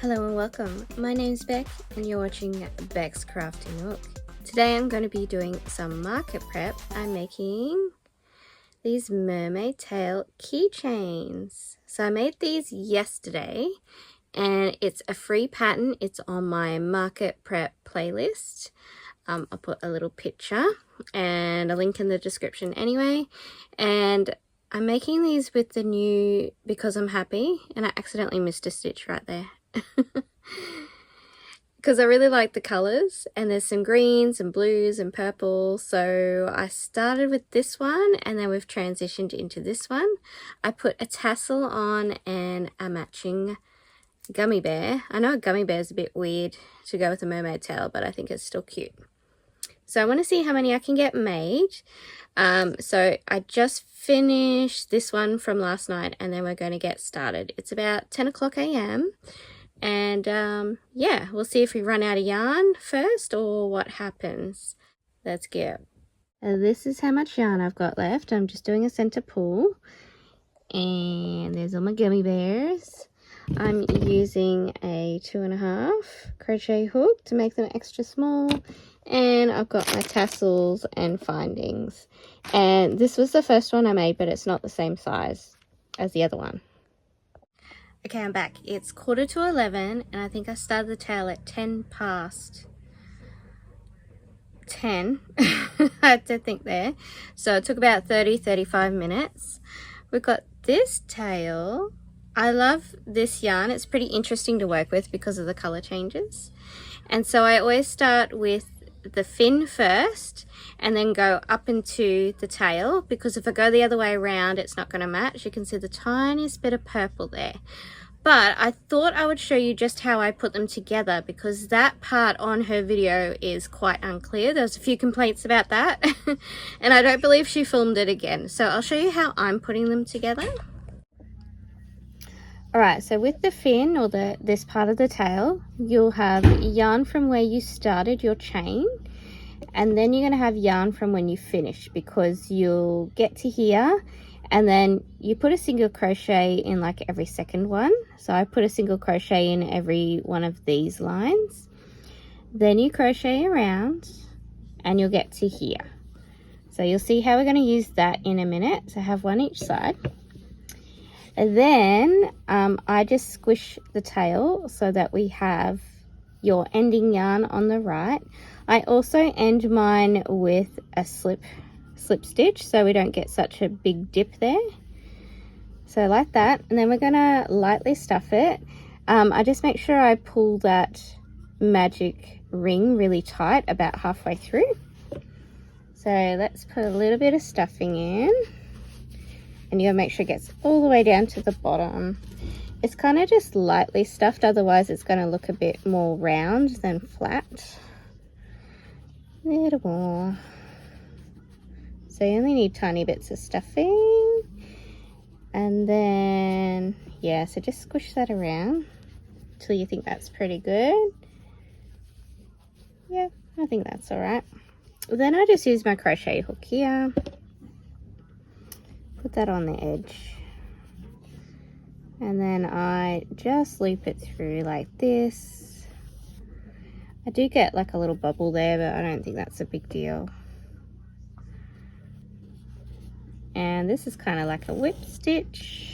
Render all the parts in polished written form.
Hello and welcome. My name's Beck and you're watching Beck's Crafty Nook. Today I'm going to be doing some market prep. I'm making these mermaid tail keychains. So I made these yesterday and it's a free pattern. It's on my market prep playlist. I'll put a little picture and a link in the description anyway. And I'm making these with the new Because I'm Happy, and I accidentally missed a stitch right there. Because I really like the colors, and there's some greens and blues and purple, so I started with this one and then we've transitioned into this one. I put a tassel on and a matching gummy bear. I know a gummy bear is a bit weird to go with a mermaid tail, but I think it's still cute. So I want to see how many I can get made. So I just finished this one from last night and then we're going to get started. It's about 10 o'clock a.m. And yeah, we'll see if we run out of yarn first or what happens. Let's go. This is how much yarn I've got left. I'm just doing a center pull. And there's all my gummy bears. I'm using a 2.5 crochet hook to make them extra small. And I've got my tassels and findings. And this was the first one I made, but it's not the same size as the other one. Okay, I'm back. It's 11:45 and I think I started the tail at 10 past 10. I had to think there. So it took about 30-35 minutes. We've got this tail. I love this yarn. It's pretty interesting to work with because of the color changes. And so I always start with the fin first and then go up into the tail, because if I go the other way around it's not going to match. You can see the tiniest bit of purple there. But I thought I would show you just how I put them together, because that part on her video is quite unclear. There's a few complaints about that and I don't believe she filmed it again. So I'll show you how I'm putting them together. Alright, so with the fin, or this part of the tail, you'll have yarn from where you started your chain, and then you're going to have yarn from when you finish, because you'll get to here and then you put a single crochet in like every second one. So I put a single crochet in every one of these lines. Then you crochet around and you'll get to here. So you'll see how we're going to use that in a minute. So have one each side. And then I just squish the tail so that we have your ending yarn on the right. I also end mine with a slip stitch so we don't get such a big dip there. So like that, and then we're gonna lightly stuff it. I just make sure I pull that magic ring really tight about halfway through. So let's put a little bit of stuffing in. And you gotta make sure it gets all the way down to the bottom. It's kind of just lightly stuffed, otherwise it's gonna look a bit more round than flat. A little more. So you only need tiny bits of stuffing. And then, yeah, so just squish that around till you think that's pretty good. Yeah, I think that's all right. Then I just use my crochet hook here. Put that on the edge, and then I just loop it through like this. I do get like a little bubble there, but I don't think that's a big deal. And this is kind of like a whip stitch.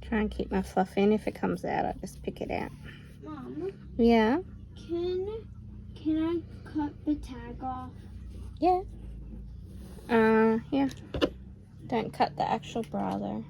Try and keep my fluff in. If it comes out, I just pick it out. Mom? Yeah? Can I cut the tag off? Yeah. Yeah. Don't cut the actual bra though.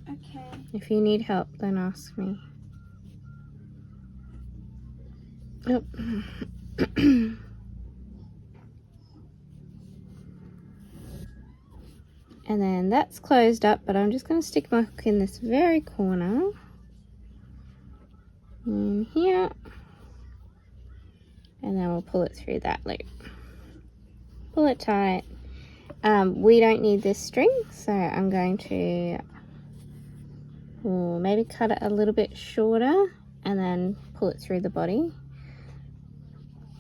Okay. If you need help, then ask me. Yep. And then that's closed up, but I'm just going to stick my hook in this very corner. In here. And then we'll pull it through that loop. pull it tight. We don't need this string, so I'm going to maybe cut it a little bit shorter and then pull it through the body.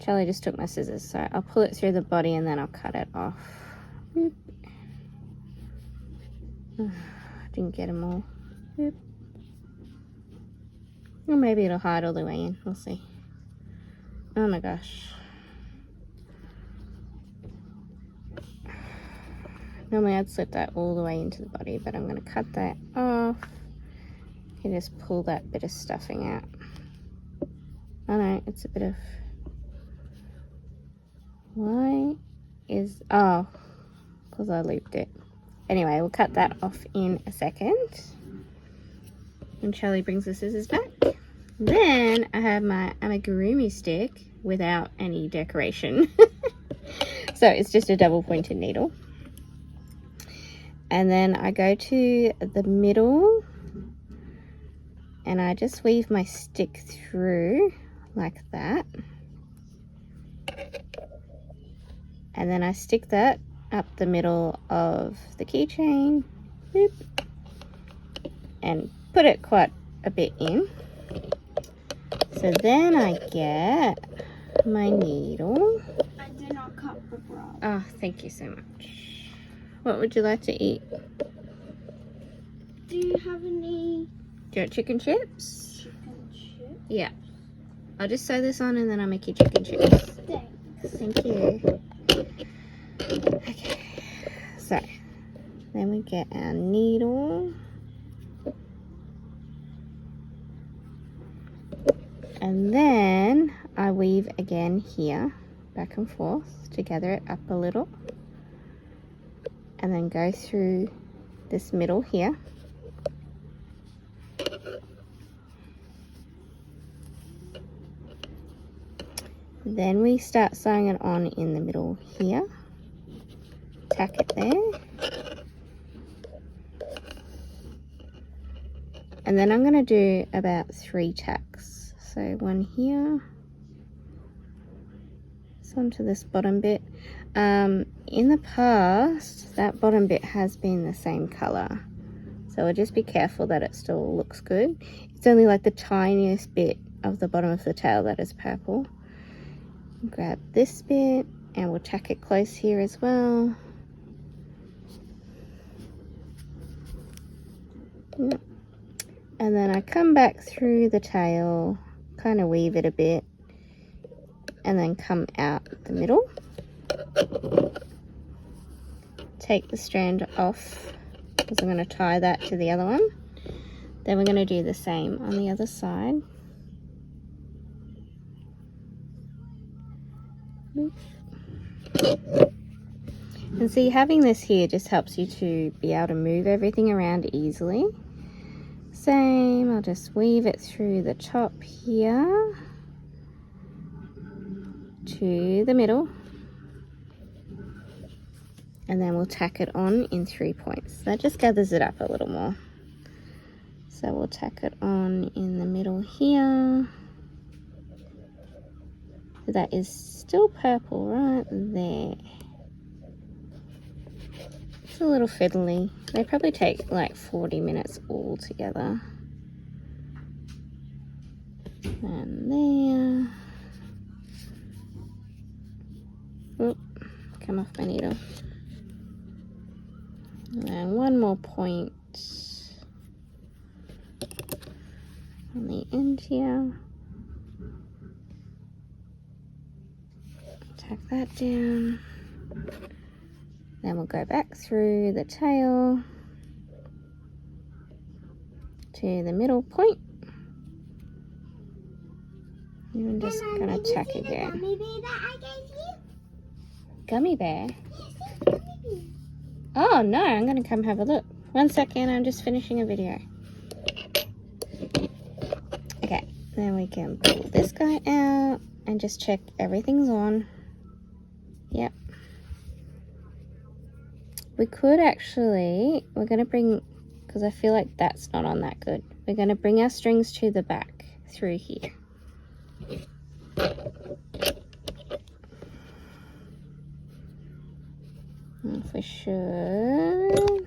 Charlie just took my scissors, so I'll pull it through the body and then I'll cut it off. Didn't get them all. Or maybe it'll hide all the way in, we'll see. Oh my gosh. Normally I'd slip that all the way into the body, but I'm going to cut that off. You can just pull that bit of stuffing out. Oh no, it's a bit of... Why is... Oh, because I looped it. Anyway, we'll cut that off in a second. When Charlie brings the scissors back. Then I have my amigurumi stick without any decoration. So it's just a double pointed needle. And then I go to the middle and I just weave my stick through like that. And then I stick that up the middle of the keychain and put it quite a bit in. So then I get my needle. I did not cut the bra. Oh, thank you so much. What would you like to eat? Do you have any Do you want chicken chips? chicken chips? Yeah. I'll just sew this on and then I'll make you chicken chips. Thanks. Thank you. Okay. So, then we get our needle. And then I weave again here, back and forth, to gather it up a little. And then go through this middle here. Then we start sewing it on in the middle here. Tack it there. And then I'm going to do about 3 tacks. So one here. It's onto this bottom bit. In the past, that bottom bit has been the same color. So we'll just be careful that it still looks good. It's only like the tiniest bit of the bottom of the tail that is purple. Grab this bit and we'll tack it close here as well. And then I come back through the tail, kind of weave it a bit, and then come out the middle. Take the strand off because I'm going to tie that to the other one. Then we're going to do the same on the other side. And see, having this here just helps you to be able to move everything around easily. Same, I'll just weave it through the top here to the middle. And then we'll tack it on in 3 points. That just gathers it up a little more. So we'll tack it on in the middle here. So that is still purple right there. It's a little fiddly. They probably take like 40 minutes all together. And there. Oop, come off my needle. And then one more point on the end here. Tack that down. Then we'll go back through the tail to the middle point. And I'm just going to tack again. Gummy bear that I gave you? Gummy bear? Yes, gummy bear. Oh no, I'm going to come have a look. 1 second, I'm just finishing a video. Okay, then we can pull this guy out and just check everything's on. Yep. We could actually, we're going to bring, because I feel like that's not on that good. We're going to bring our strings to the back through here. If we should.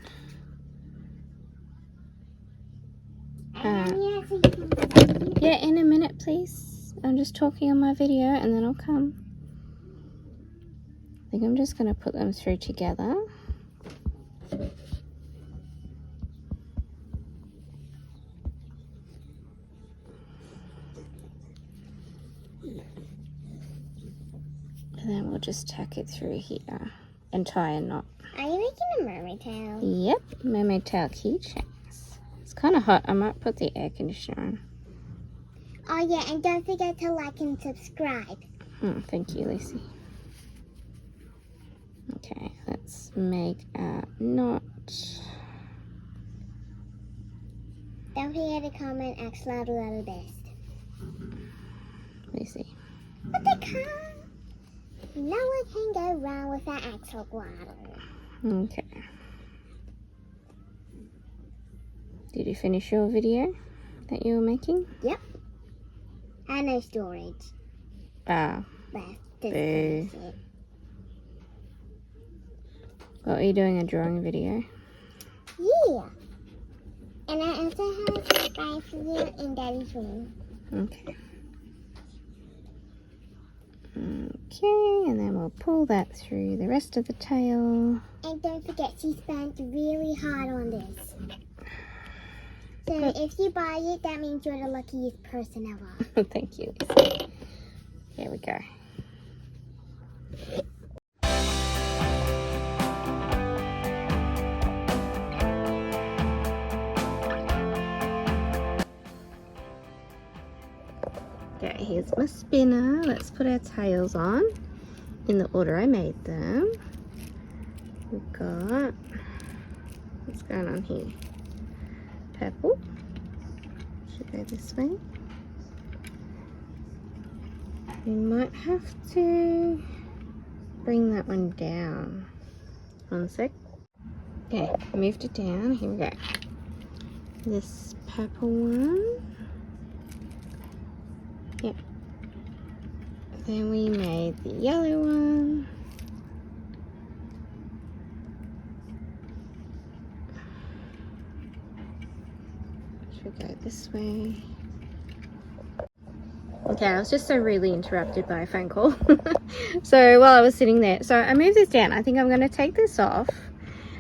Yeah, in a minute, please. I'm just talking on my video and then I'll come. I think I'm just going to put them through together. And then we'll just tack it through here and tie a knot. Are you making a mermaid tail? Yep, mermaid tail keychains. It's kind of hot. I might put the air conditioner on. Oh yeah, and don't forget to like and subscribe. Thank you, Lucy. Okay, let's make a knot. Don't forget to comment !little best. Lucy. What the car? No one can go wrong with that !. Okay. Did you finish your video that you were making? Yep. And no storage. Ah. Left. Boo. What, are you doing a drawing video? Yeah. And I also have my video in Daddy's room. Okay. Okay, and then we'll pull that through the rest of the tail. And don't forget, she spent really hard on this. So if you buy it, that means you're the luckiest person ever. Thank you, Lisa. Here we go. Okay, here's my spinner. Let's put our tails on in the order I made them. We've got, what's going on here? Purple. Should go this way. We might have to bring that one down. One sec. Okay, moved it down. Here we go. This purple one. Yep. Then we made the yellow one. Should go this way. Okay, I was just so really interrupted by a phone call. So while I was sitting there, so I moved this down. I think I'm going to take this off.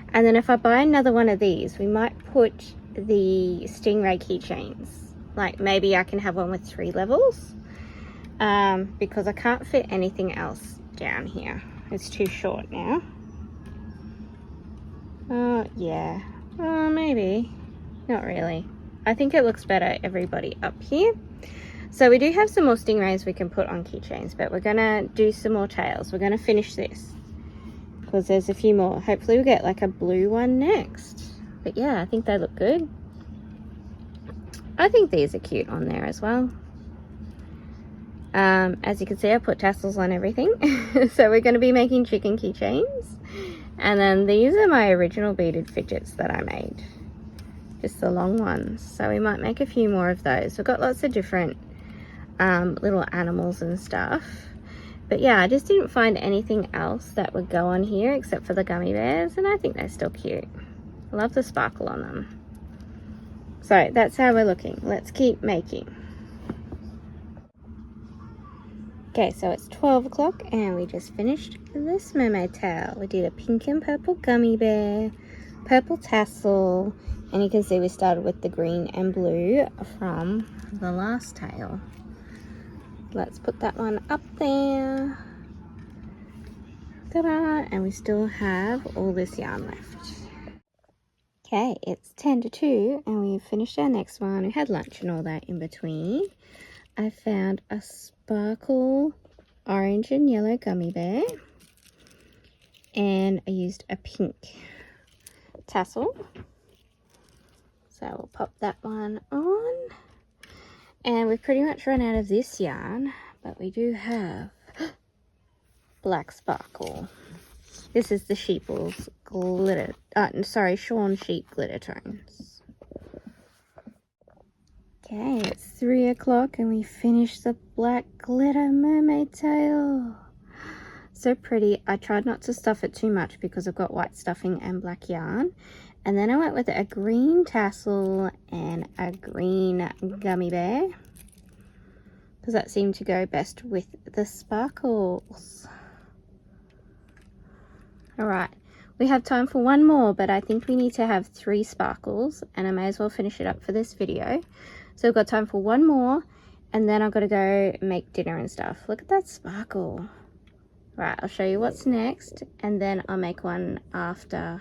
And then if I buy another one of these, we might put the stingray keychains. Like maybe I can have one with 3 levels. Because I can't fit anything else down here. It's too short now. Yeah. Maybe. Not really. I think it looks better everybody up here. So we do have some more stingrays we can put on keychains, but we're gonna do some more tails. We're gonna finish this because there's a few more. Hopefully we'll get like a blue one next. But yeah, I think they look good. I think these are cute on there as well. As you can see, I put tassels on everything. So we're going to be making chicken keychains. And then these are my original beaded fidgets that I made. Just the long ones. So we might make a few more of those. We've got lots of different little animals and stuff. But yeah, I just didn't find anything else that would go on here except for the gummy bears. And I think they're still cute. I love the sparkle on them. So that's how we're looking. Let's keep making. Okay, so it's 12 o'clock and we just finished this mermaid tail. We did a pink and purple gummy bear, purple tassel, and you can see we started with the green and blue from the last tail. Let's put that one up there. Ta-da! And we still have all this yarn left. Okay, it's 10 to 2 and we've finished our next one. We had lunch and all that in between. I found a sparkle orange and yellow gummy bear. And I used a pink tassel. So we'll pop that one on. And we've pretty much run out of this yarn, but we do have black sparkle. This is the Sheeples glitter, Shawn Sheep glitter tones. Okay, it's 3 o'clock and we finished the black glitter mermaid tail. So pretty. I tried not to stuff it too much because I've got white stuffing and black yarn. And then I went with a green tassel and a green gummy bear, because that seemed to go best with the sparkles. Alright, we have time for one more, but I think we need to have 3 sparkles, and I may as well finish it up for this video. So we've got time for one more, and then I've got to go make dinner and stuff. Look at that sparkle. Right, I'll show you what's next, and then I'll make one after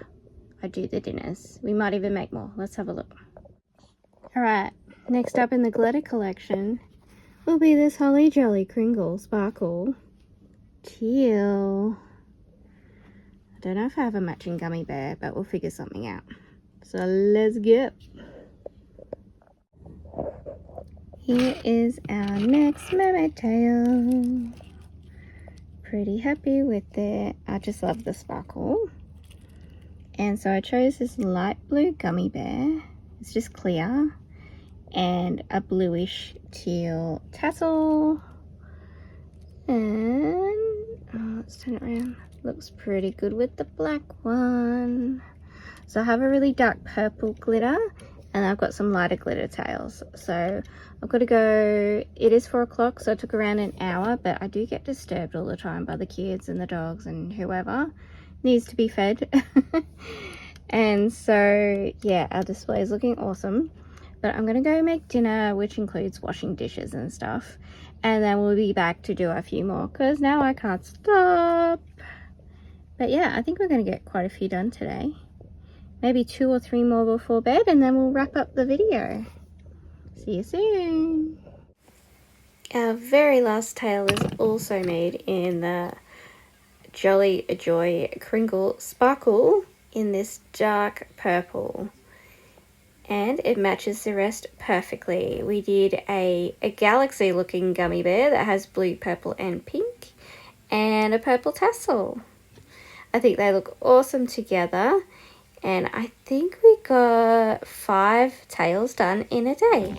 I do the dinners. We might even make more. Let's have a look. Alright, next up in the glitter collection will be this Holly Jolly Kringle Sparkle Teal. I don't know if I have a matching gummy bear, but we'll figure something out. So let's go. Here is our next mermaid tail. Pretty happy with it. I just love the sparkle. And so I chose this light blue gummy bear. It's just clear. And a bluish teal tassel. And let's turn it around. Looks pretty good with the black one. So I have a really dark purple glitter, and I've got some lighter glitter tails. So I've got to go. It is 4 o'clock, so it took around an hour, but I do get disturbed all the time by the kids and the dogs and whoever needs to be fed. And so yeah, our display is looking awesome, but I'm gonna go make dinner, which includes washing dishes and stuff, and then we'll be back to do a few more because now I can't stop. But yeah, I think we're gonna get quite a few done today, maybe 2 or 3 more before bed, and then we'll wrap up the video. See you soon. Our very last tail is also made in the Jolly Joy Kringle Sparkle in this dark purple, and it matches the rest perfectly. We did a galaxy looking gummy bear that has blue, purple and pink, and a purple tassel. I think they look awesome together, and I think we got 5 tails done in a day.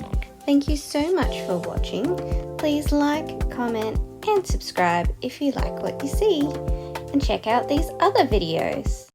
Thank you so much for watching. Please like, comment and subscribe if you like what you see, and check out these other videos.